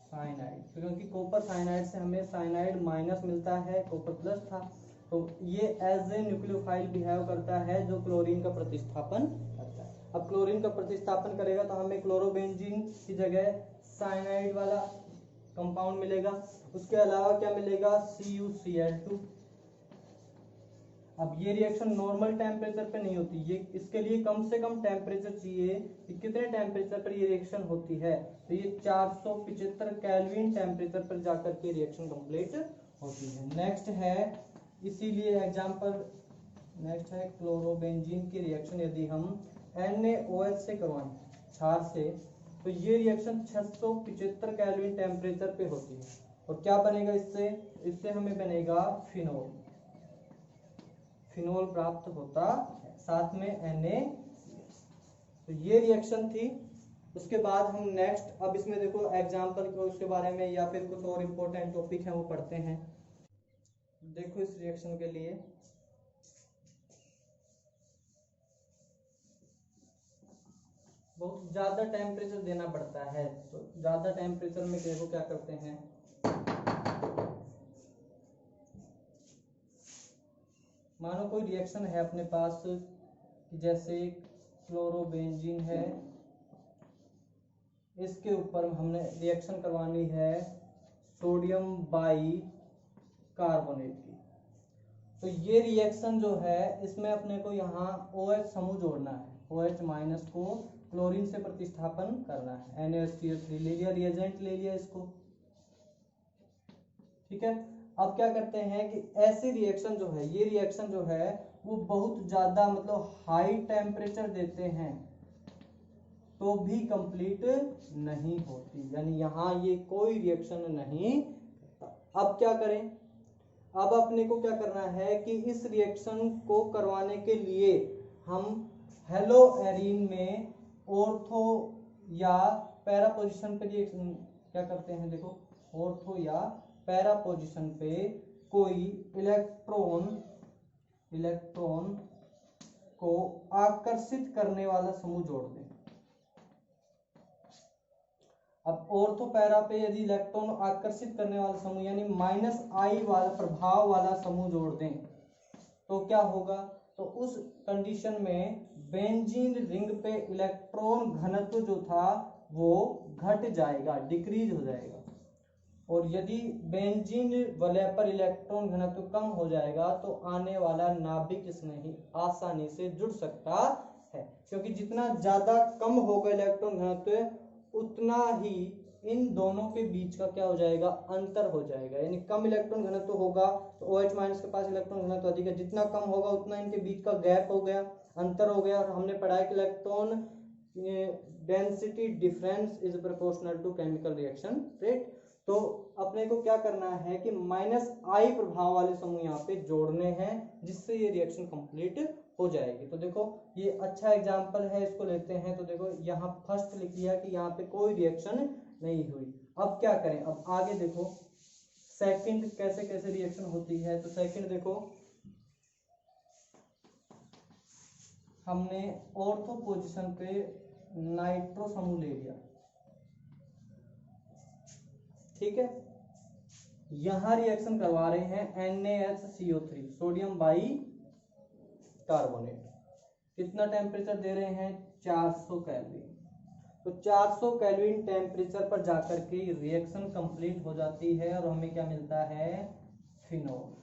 Speaker 1: साइनाइड। तो क्योंकि कॉपर साइनाइड से हमें साइनाइड माइनस मिलता है, कॉपर प्लस था, तो ये एज ए न्यूक्लियोफाइल बिहेव करता है जो क्लोरीन का प्रतिस्थापन करता है। अब क्लोरीन का प्रतिस्थापन करेगा तो हमें क्लोरोबेंजीन की जगह साइनाइड वाला कंपाउंड मिलेगा। उसके अलावा क्या मिलेगा, CuCl2। अब ये रिएक्शन नॉर्मल टेम्परेचर पे नहीं होती, ये इसके लिए कम से कम टेम्परेचर चाहिए कि कितने टेम्परेचर पर ये रिएक्शन होती है, तो ये 475 केल्विन टेम्परेचर पर जाकर के रिएक्शन कंप्लीट होती है। नेक्स्ट है, इसीलिए एग्जांपल नेक्स्ट है क्लोरोबेंजीन की रिएक्शन यदि हम NaOH से करवाएं, क्षार से, तो ये रिएक्शन 675 केल्विन टेम्परेचर पे होती है। और क्या बनेगा इससे हमें बनेगा फिनोल, फिनोल प्राप्त होता है, साथ में Na। तो ये रिएक्शन थी। उसके बाद हम नेक्स्ट, अब इसमें देखो एग्जांपल को उसके बारे में या फिर कुछ और इम्पोर्टेंट टॉपिक है वो पढ़ते हैं। देखो इस रिएक्शन के लिए बहुत ज्यादा टेम्परेचर देना पड़ता है, तो ज्यादा टेम्परेचर में देखो क्या करते हैं, मानो कोई रिएक्शन है अपने पास, जैसे क्लोरोबेंजीन है, इसके ऊपर हमने रिएक्शन करवानी है सोडियम बाई कार्बोनेट की। तो ये रिएक्शन जो है इसमें अपने को यहाँ OH समूह जोड़ना है, OH माइनस को क्लोरीन से प्रतिस्थापन करना है, NaCO3 ले लिया, रिएजेंट ले लिया इसको, ठीक है। अब क्या करते हैं कि ऐसी रिएक्शन जो है, ये रिएक्शन जो है वो बहुत ज्यादा मतलब हाई टेम्परेचर देते हैं तो भी कंप्लीट नहीं होती, यानी यहाँ ये कोई रिएक्शन नहीं करता। अब क्या करें, अब अपने को क्या करना है कि इस रिएक्शन को करवाने के लिए हम हेलो एरीन में ऑर्थो या पैरा पोजीशन पे रिएक्शन क्या करते हैं, देखो ऑर्थो या पैरा पोजीशन पे कोई इलेक्ट्रॉन को आकर्षित करने वाला समूह जोड़ दें। अब ऑर्थो पैरा पे यदि इलेक्ट्रॉन आकर्षित करने वाला समूह यानी -I वाला प्रभाव वाला समूह जोड़ दें तो क्या होगा, तो उस कंडीशन में बेंजीन रिंग पे इलेक्ट्रॉन घनत्व जो था वो घट जाएगा, डिक्रीज हो जाएगा। और यदि बेंजीन वलय पर इलेक्ट्रॉन घनत्व कम हो जाएगा तो आने वाला नाभिक इसमें आसानी से जुड़ सकता है, क्योंकि जितना ज्यादा कम होगा इलेक्ट्रॉन घनत्व उतना ही इन दोनों के बीच का क्या हो जाएगा, अंतर हो जाएगा। यानी कम इलेक्ट्रॉन घनत्व होगा तो OH माइनस के पास इलेक्ट्रॉन घनत्व अधिक है, जितना कम होगा उतना इनके बीच का गैप हो गया, अंतर हो गया। और हमने पढ़ा है कि electron density difference is proportional to chemical reaction rate. तो अपने को क्या करना है कि -I प्रभाव वाले समूह यहाँ पे जोड़ने हैं जिससे ये रिएक्शन कंप्लीट हो जाएगी। तो देखो ये अच्छा एग्जांपल है, इसको लेते हैं। तो देखो यहाँ फर्स्ट लिख लिया कि यहाँ पे कोई रिएक्शन नहीं हुई। अब क्या करें, अब आगे देखो सेकंड कैसे कैसे रिएक्शन होती है। तो सेकंड देखो, हमने ऑर्थो पोजीशन पे नाइट्रो समूह ले लिया, ठीक है। यहां रिएक्शन करवा रहे हैं NaHCO3 सोडियम बाई कार्बोनेट। कितना टेम्परेचर दे रहे हैं, 400 केल्विन। तो 400 केल्विन टेम्परेचर पर जाकर के रिएक्शन कंप्लीट हो जाती है और हमें क्या मिलता है, फिनोल।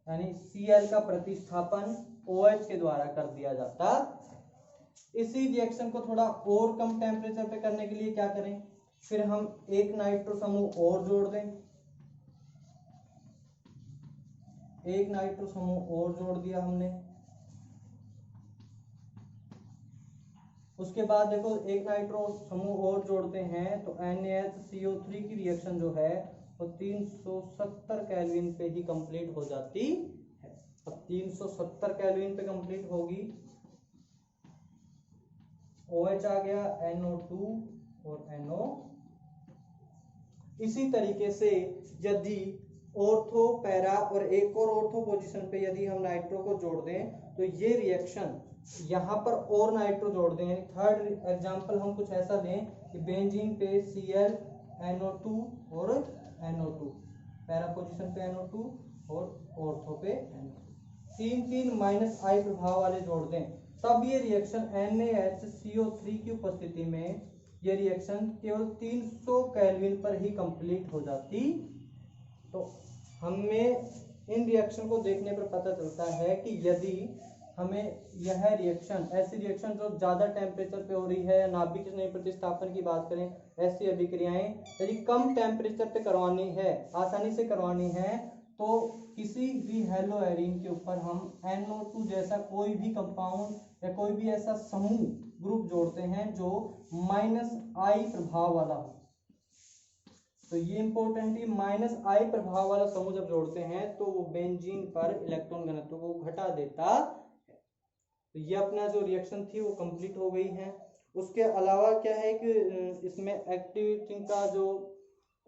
Speaker 1: यानी Cl का प्रतिस्थापन OH के द्वारा कर दिया जाता। इसी रिएक्शन को थोड़ा और कम टेम्परेचर पे करने के लिए क्या करें, फिर हम एक नाइट्रो समूह और जोड़ दें, एक नाइट्रो समूह और जोड़ दिया हमने। उसके बाद देखो एक नाइट्रो समूह और जोड़ते हैं तो NaHCO3 की रिएक्शन जो है वो 370 केल्विन पे ही कंप्लीट हो जाती है। अब 370 केल्विन पे कंप्लीट होगी, OH आ गया, NO2 और NO। इसी तरीके से यदि ऑर्थो पैरा और एक और ऑर्थो पोजीशन पे यदि हम नाइट्रो को जोड़ दें तो ये रिएक्शन यहाँ पर और नाइट्रो जोड़ दें। थर्ड एग्जांपल हम कुछ ऐसा लें कि बेंजीन पे Cl NO2 और NO2, पैरा पोजीशन पे NO2 और ऑर्थो पे NO2, तीन -I प्रभाव वाले जोड़ दें, तब ये रिएक्शन NaHCO3 की उपस्थिति में ये रिएक्शन केवल 300 केल्विन पर ही कंप्लीट हो जाती। तो हमें इन रिएक्शन को देखने पर पता चलता है कि यदि हमें यह रिएक्शन, ऐसी रिएक्शन जो ज्यादा टेम्परेचर पे हो रही है, नाभिक स्नेह प्रतिस्थापन की बात करें, ऐसी अभिक्रियाएं यदि कम टेम्परेचर पे करवानी है, आसानी से करवानी है, तो किसी भी हेलो एरीन के ऊपर हम NO2 जैसा कोई भी कंपाउंड या कोई भी ऐसा समूह ग्रुप जोड़ते हैं जो -I प्रभाव वाला हो। तो ये इंपॉर्टेंट है, -I प्रभाव वाला समूह जब जोड़ते हैं तो वो बेंजीन पर इलेक्ट्रॉन घनत्व को घटा देता है। तो ये अपना जो रिएक्शन थी वो कंप्लीट हो गई है। उसके अलावा क्या है कि इसमें एक्टिविटी का जो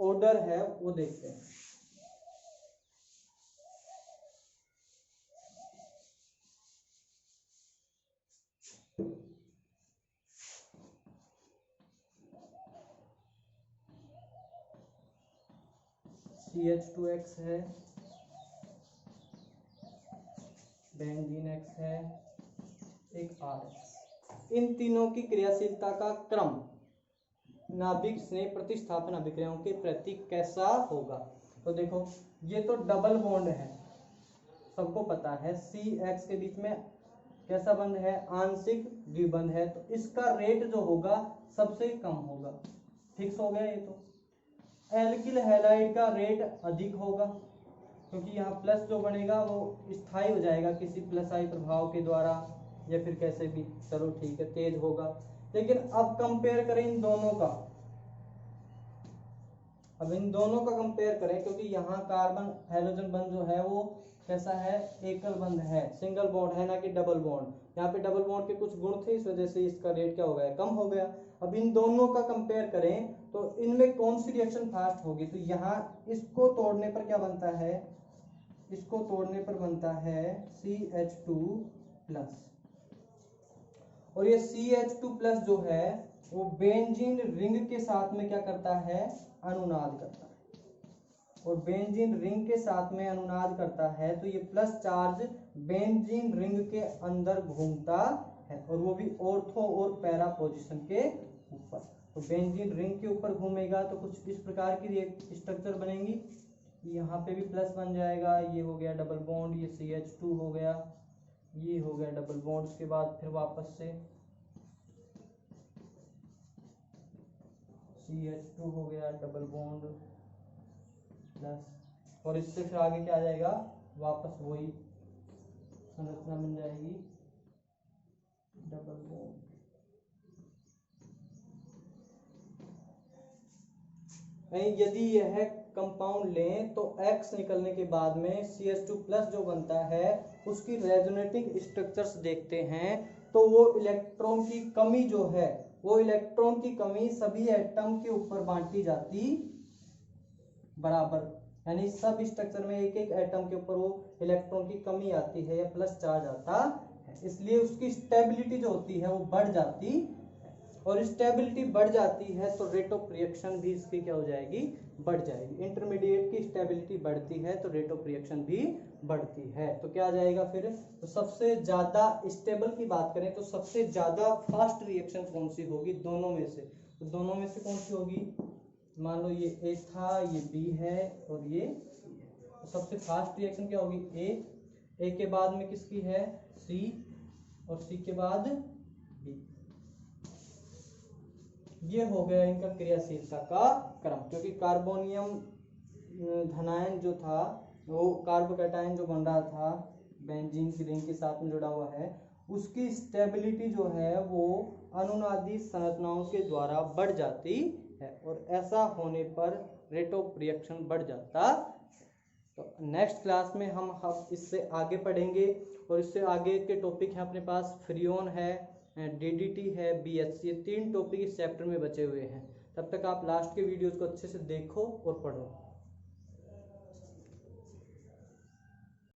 Speaker 1: ऑर्डर है वो देखते हैं। CH2X है, बेंजीन X है, एक RX। इन तीनों की क्रियाशीलता का क्रम नाभिक स्नेह प्रतिस्थापन अभिक्रियाओं के प्रति कैसा होगा? तो देखो ये तो डबल बॉन्ड है, सबको पता है। CX के बीच में कैसा बंध है? आंशिक द्विबंध है, तो इसका रेट जो होगा सबसे कम होगा। फिक्स हो गया ये तो। एल्किल हैलाइड का रेट अधिक होगा क्योंकि यहाँ प्लस जो बनेगा वो स्थायी हो जाएगा किसी +I प्रभाव के द्वारा या फिर कैसे भी, चलो ठीक है, तेज होगा। लेकिन अब कंपेयर करें इन दोनों का, अब इन दोनों का कंपेयर करें क्योंकि यहाँ कार्बन हाइड्रोजन बंध जो है वो कैसा है? एकल बंध है, सिंगल बॉन्ड है, ना कि डबल बॉन्ड। यहाँ पे डबल बॉन्ड के कुछ गुण थे, इस वजह से इसका रेट क्या हो गया? कम हो गया। अब इन दोनों का कंपेयर करें तो इनमें कौन सी रिएक्शन फास्ट होगी? तो यहाँ इसको तोड़ने पर क्या बनता है? इसको तोड़ने पर बनता है CH2+, और ये CH2+ जो है वो बेंजीन रिंग के साथ में क्या करता है? अनुनाद करता है। और बेंजीन रिंग के साथ में अनुनाद करता है तो ये प्लस चार्ज बेंजीन रिंग के अंदर घूमता है, और वो भी ऑर्थो और पैरा पोजीशन के ऊपर। तो बेंजीन रिंग के ऊपर घूमेगा तो कुछ इस प्रकार की स्ट्रक्चर बनेगी। यहाँ पे भी प्लस बन जाएगा, ये हो गया डबल बॉन्ड, ये CH2 हो गया, ये हो गया डबल बॉन्ड। उसके बाद फिर वापस से CH2 हो गया डबल बॉन्ड प्लस, और इससे फिर आगे क्या आ जाएगा? वापस वही संरचना बन जाएगी, डबल बॉन्ड। यदि यह कंपाउंड लें तो X निकलने के बाद में CH2+ जो बनता है उसकी रेजोनेटिंग स्ट्रक्चर्स देखते हैं तो वो इलेक्ट्रॉन की कमी जो है, वो इलेक्ट्रॉन की कमी सभी एटम के ऊपर बांटी जाती बराबर, यानी सब स्ट्रक्चर में एक एक एटम के ऊपर वो इलेक्ट्रॉन की कमी आती है या प्लस चार्ज आता है, इसलिए उसकी स्टेबिलिटी जो होती है वो बढ़ जाती है। और स्टेबिलिटी बढ़ जाती है तो रेट ऑफ रिएक्शन भी इसकी क्या हो जाएगी? बढ़ जाएगी। इंटरमीडिएट की स्टेबिलिटी बढ़ती है तो रेट ऑफ रिएक्शन भी बढ़ती है। तो क्या आ जाएगा फिर? तो सबसे ज्यादा स्टेबल की बात करें तो सबसे ज्यादा फास्ट रिएक्शन कौन सी होगी? दोनों में से। तो दोनों में से कौन सी होगी? मान लो ये A था, ये B है और ये C है, तो सबसे फास्ट रिएक्शन क्या होगी? A के बाद में किसकी है? C, और C के बाद B। ये हो गया इनका क्रियाशीलता का क्रम, क्योंकि कार्बोनियम धनायन जो था, वो कार्बोकैटायन जो बन रहा था बेंजीन की रिंग के साथ में जुड़ा हुआ है, उसकी स्टेबिलिटी जो है वो अनुनादी संरचनाओं के द्वारा बढ़ जाती है और ऐसा होने पर रेट ऑफ रिएक्शन बढ़ जाता है। तो नेक्स्ट क्लास में हम इससे आगे पढ़ेंगे और इससे आगे के टॉपिक है अपने पास फ्रियोन है, डीडीटी है, बीएचसी, ये 3 टॉपिक इस चैप्टर में बचे हुए हैं। तब तक आप लास्ट के वीडियोस को अच्छे से देखो और पढ़ो।